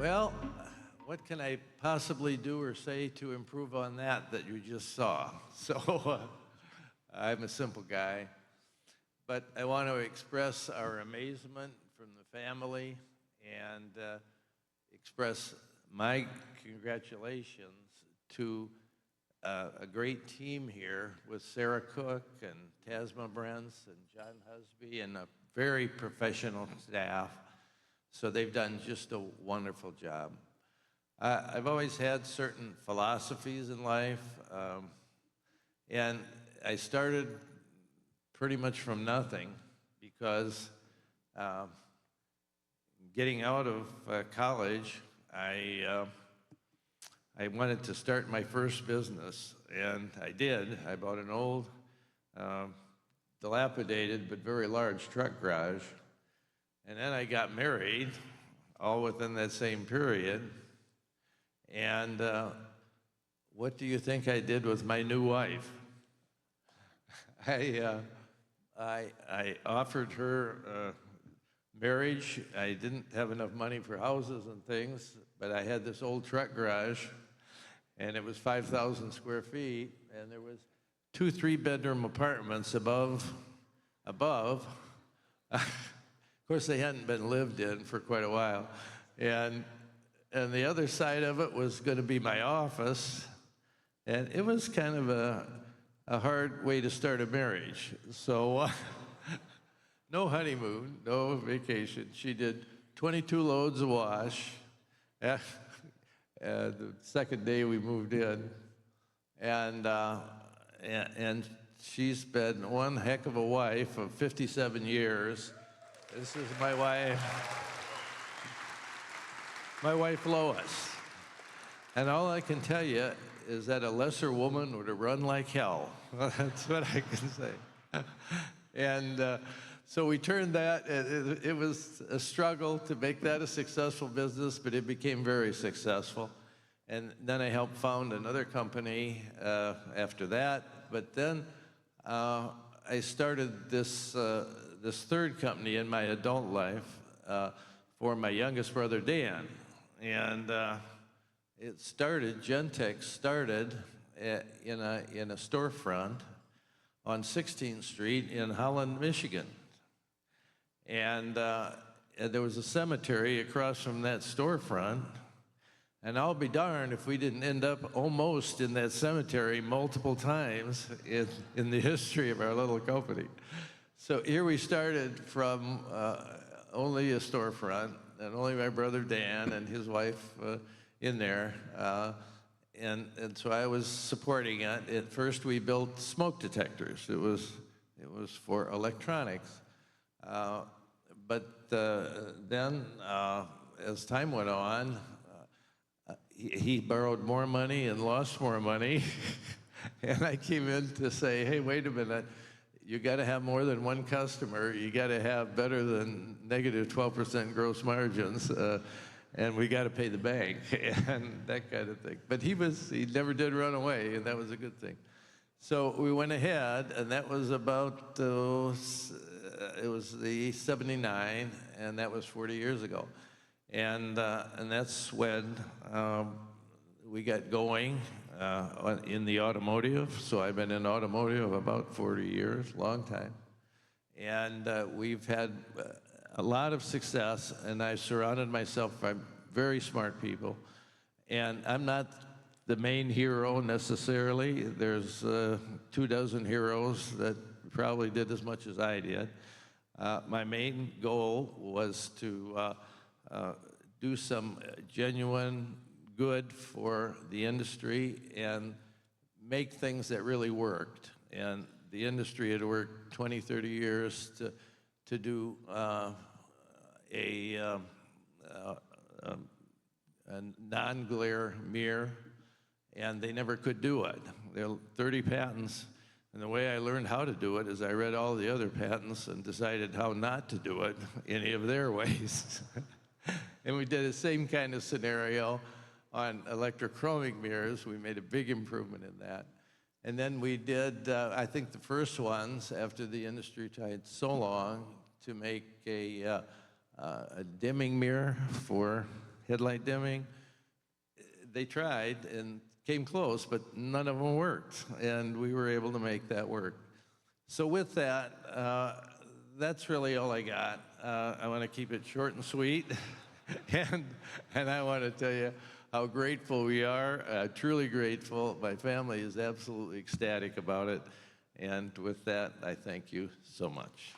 Well, what can I possibly do or say to improve on that you just saw? So I'm a simple guy, but I want to express our amazement from the family and express my congratulations to a great team here with Sarah Cook and Tasma Brents and John Husby and a very professional staff. So they've done just a wonderful job. I've always had certain philosophies in life, and I started pretty much from nothing because getting out of college, I wanted to start my first business, and I did. I bought an old, dilapidated but very large truck garage, and then I got married, all within that same period. And what do you think I did with my new wife? I offered her marriage. I didn't have enough money for houses and things, but I had this old truck garage, and it was 5,000 square feet, and there was 2 3-bedroom apartments above. Of course, they hadn't been lived in for quite a while. And the other side of it was going to be my office. And it was kind of a hard way to start a marriage. So no honeymoon, no vacation. She did 22 loads of wash. The second day we moved in. And she's been one heck of a wife of 57 years. This is my wife Lois. And all I can tell you is that a lesser woman would have run like hell. That's what I can say. And so we turned that, it was a struggle to make that a successful business, but it became very successful. And then I helped found another company after that. But then I started this third company in my adult life for my youngest brother, Dan. And Gentex started in a storefront on 16th Street in Holland, Michigan. And there was a cemetery across from that storefront. And I'll be darned if we didn't end up almost in that cemetery multiple times in the history of our little company. So here we started from only a storefront, and only my brother Dan and his wife in there. And so I was supporting it. At first we built smoke detectors. It was for electronics. But then as time went on, he borrowed more money and lost more money. And I came in to say, hey, wait a minute. You got to have more than one customer. You got to have better than negative 12% gross margins. And we got to pay the bank and that kind of thing. But he never did run away, and that was a good thing. So we went ahead, and that was about, it was the 79, and that was 40 years ago. And that's when we got going in the automotive. So I've been in automotive about 40 years, long time. And we've had a lot of success, and I've surrounded myself by very smart people. And I'm not the main hero necessarily. There's 24 heroes that probably did as much as I did. My main goal was to do some genuine good for the industry and make things that really worked. And the industry had worked 20, 30 years to do a non-glare mirror, and they never could do it. There are 30 patents, and the way I learned how to do it is I read all the other patents and decided how not to do it any of their ways. And we did the same kind of scenario on electrochromic mirrors. We made a big improvement in that. And then we did, I think, the first ones after the industry tried so long to make a dimming mirror for headlight dimming. They tried and came close, but none of them worked, and we were able to make that work. So with that, that's really all I got. I want to keep it short and sweet, and I want to tell you how grateful we are, truly grateful. My family is absolutely ecstatic about it, and with that, I thank you so much.